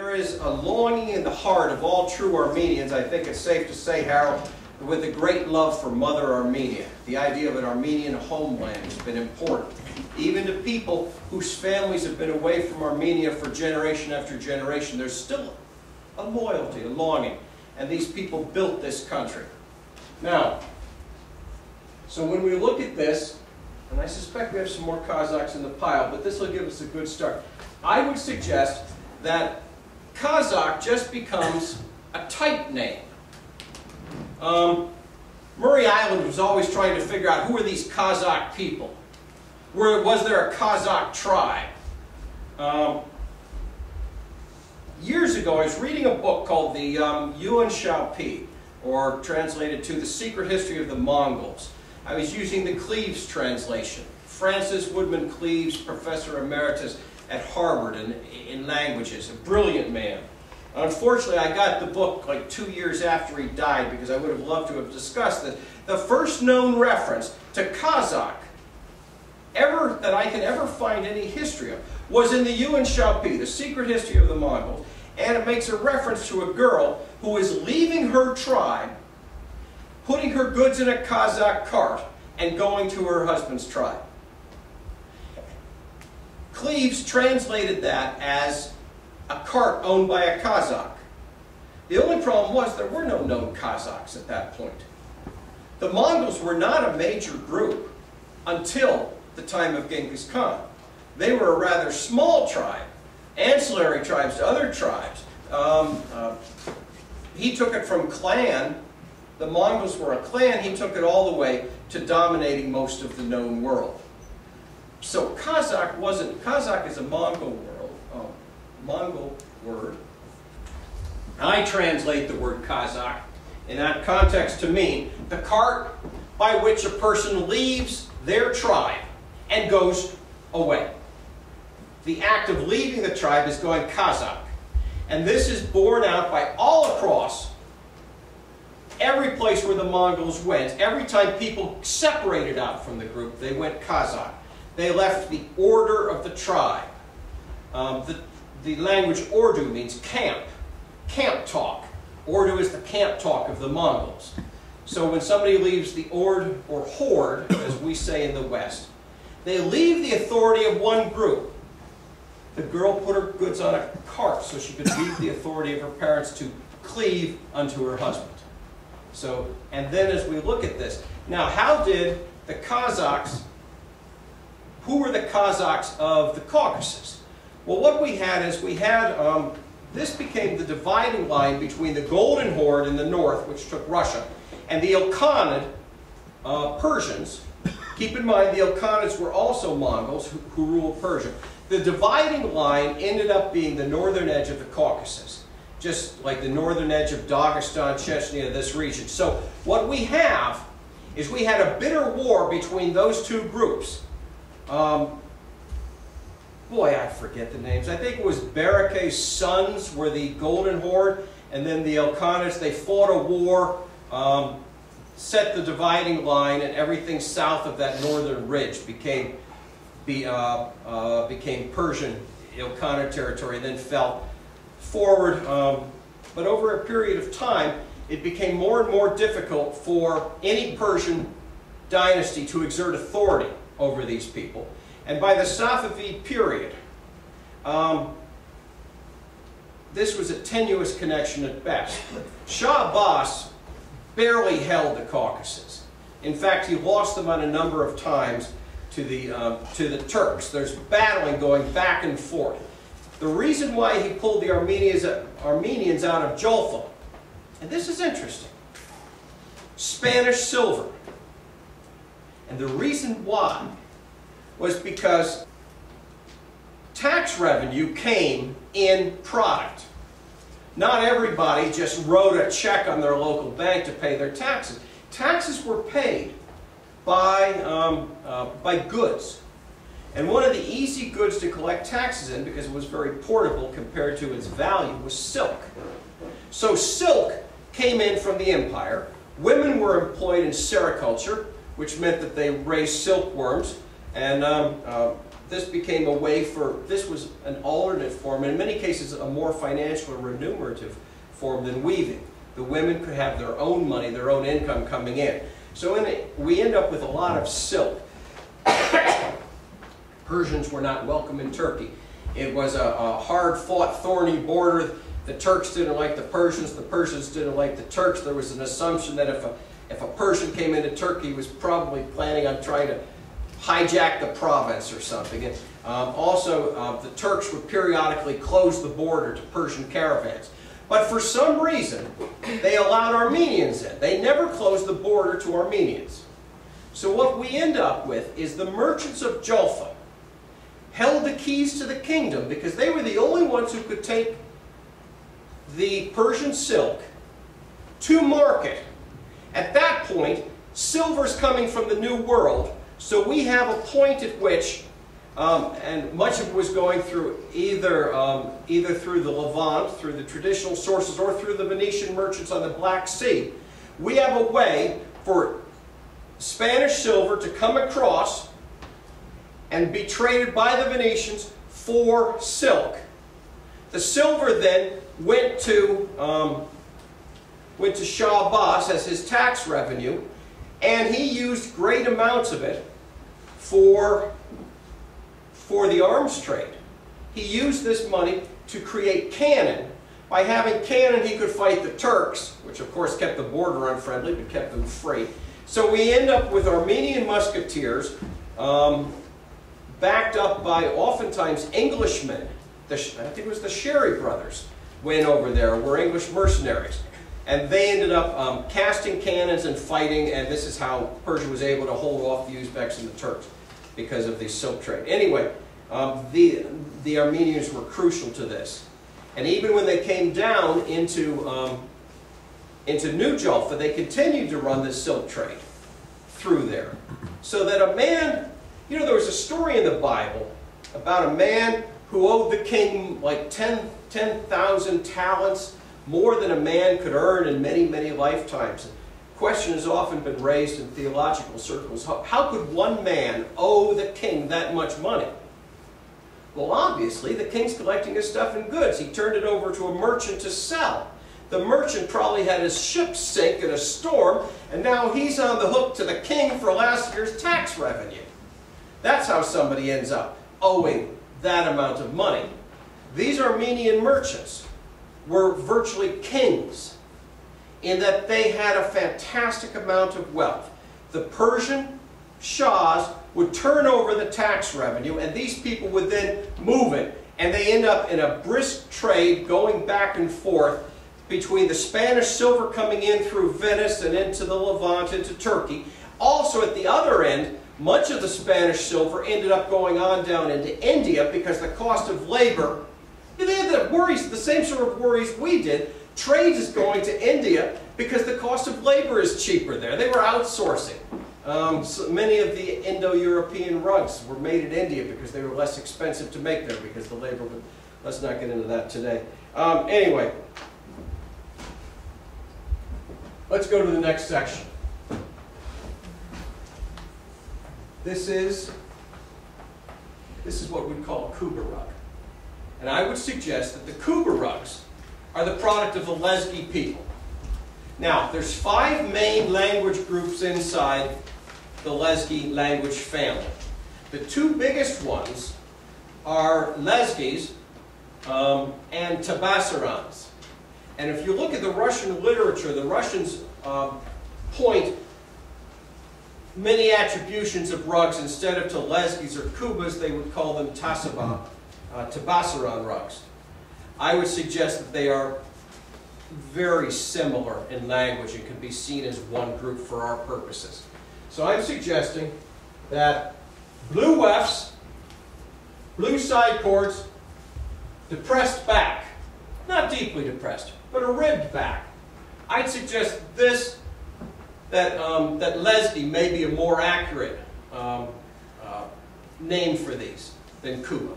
there is a longing in the heart of all true Armenians, I think it's safe to say, Harold, with a great love for Mother Armenia. The idea of an Armenian homeland has been important. Even to people whose families have been away from Armenia for generation after generation, there's still a loyalty, a longing. And these people built this country. Now, so when we look at this, and I suspect we have some more Kazakhs in the pile, but this will give us a good start. I would suggest that Kazakh just becomes a type name. Murray Island was always trying to figure out who are these Kazakh people. Was there a Kazakh tribe? Years ago, I was reading a book called the Yuan Xiaopi, or translated to The Secret History of the Mongols. I was using the Cleves translation. Francis Woodman Cleves, Professor Emeritus at Harvard in languages, a brilliant man. Unfortunately, I got the book like 2 years after he died because I would have loved to have discussed it. The first known reference to Kazakh that I can ever find any history of was in the Yuan Xiaopi, The Secret History of the Mongols, and it makes a reference to a girl who is leaving her tribe, putting her goods in a Kazakh cart, and going to her husband's tribe. Cleves translated that as a cart owned by a Kazakh. The only problem was there were no known Kazakhs at that point. The Mongols were not a major group until the time of Genghis Khan. They were a rather small tribe, ancillary tribes to other tribes. He took it from clan. The Mongols were a clan. He took it all the way to dominating most of the known world. So Kazakh is a Mongol word. I translate the word Kazakh in that context to mean the cart by which a person leaves their tribe and goes away. The act of leaving the tribe is going Kazakh. And this is borne out by all across every place where the Mongols went. Every time people separated out from the group, they went Kazakh. They left the order of the tribe. The language Urdu means camp talk. Urdu is the camp talk of the Mongols. So when somebody leaves the ord or horde, as we say in the West, they leave the authority of one group. The girl put her goods on a cart so she could leave the authority of her parents to cleave unto her husband. So, and then as we look at this, now how did the Kazakhs, who were the Kazakhs of the Caucasus? Well, what we had is this became the dividing line between the Golden Horde in the north, which took Russia, and the Ilkhanid Persians. Keep in mind, the Ilkhanids were also Mongols who ruled Persia. The dividing line ended up being the northern edge of the Caucasus, just like the northern edge of Dagestan, Chechnya, this region. So what we have is we had a bitter war between those two groups. Boy, I forget the names. I think it was Barakeh's sons were the Golden Horde, and then the Ilkhanids, they fought a war, set the dividing line, and everything south of that northern ridge became Persian Ilkhanid territory, and then fell forward. But over a period of time, it became more and more difficult for any Persian dynasty to exert authority over these people. And by the Safavid period, this was a tenuous connection at best. Shah Abbas barely held the Caucasus. In fact, he lost them on a number of times to the Turks. There's battling going back and forth. The reason why he pulled the Armenians out of Jolfa, and this is interesting, Spanish silver. And the reason why was because tax revenue came in product. Not everybody just wrote a check on their local bank to pay their taxes. Taxes were paid by goods. And one of the easy goods to collect taxes in, because it was very portable compared to its value, was silk. So silk came in from the empire. Women were employed in sericulture, which meant that they raised silkworms. And this became a way this was an alternate form, and in many cases a more financial or remunerative form than weaving. The women could have their own money, their own income coming in. So we end up with a lot of silk. Persians were not welcome in Turkey. It was a hard-fought, thorny border. The Turks didn't like the Persians didn't like the Turks. There was an assumption that if a Persian came into Turkey, he was probably planning on trying to hijack the province or something. And also, the Turks would periodically close the border to Persian caravans. But for some reason, they allowed Armenians in. They never closed the border to Armenians. So what we end up with is the merchants of Jolfa held the keys to the kingdom because they were the only ones who could take the Persian silk to market. At that point, silver's coming from the New World, so we have a point at which, and much of it was going through either through the Levant, through the traditional sources, or through the Venetian merchants on the Black Sea. We have a way for Spanish silver to come across and be traded by the Venetians for silk. The silver then went to Shah Abbas as his tax revenue, and he used great amounts of it for the arms trade. He used this money to create cannon. By having cannon, he could fight the Turks, which of course kept the border unfriendly, but kept them free. So we end up with Armenian musketeers, backed up by oftentimes Englishmen. I think it was the Sherry brothers went over there, were English mercenaries. And they ended up casting cannons and fighting, and this is how Persia was able to hold off the Uzbeks and the Turks because of the silk trade. Anyway, the Armenians were crucial to this. And even when they came down into New Jolfa, they continued to run this silk trade through there. So that a man, you know, there was a story in the Bible about a man who owed the king like 10,000 talents, more than a man could earn in many, many lifetimes. The question has often been raised in theological circles, how could one man owe the king that much money? Well, obviously, the king's collecting his stuff in goods. He turned it over to a merchant to sell. The merchant probably had his ship sink in a storm, and now he's on the hook to the king for last year's tax revenue. That's how somebody ends up owing that amount of money. These Armenian merchants were virtually kings in that they had a fantastic amount of wealth. The Persian shahs would turn over the tax revenue, and these people would then move it, and they end up in a brisk trade going back and forth between the Spanish silver coming in through Venice and into the Levant, into Turkey. Also at the other end, much of the Spanish silver ended up going on down into India because the cost of labor, they had the worries, the same sort of worries we did. Trade is going to India because the cost of labor is cheaper there. They were outsourcing. So many of the Indo-European rugs were made in India because they were less expensive to make there because the labor would, let's not get into that today. Anyway, let's go to the next section. This is what we call a Kuba rug. And I would suggest that the Kuba rugs are the product of the Lezgi people. Now, there's 5 main language groups inside the Lezgi language family. The 2 biggest ones are Lezgis and Tabasarans. And if you look at the Russian literature, the Russians point many attributions of rugs. Instead of to Lezgis or Kubas, they would call them Tabasaran rugs. I would suggest that they are very similar in language and can be seen as one group for our purposes. So I'm suggesting that blue wefts, blue side cords, depressed back, not deeply depressed, but a ribbed back. I'd suggest this, that Lezgi may be a more accurate name for these than Kuba.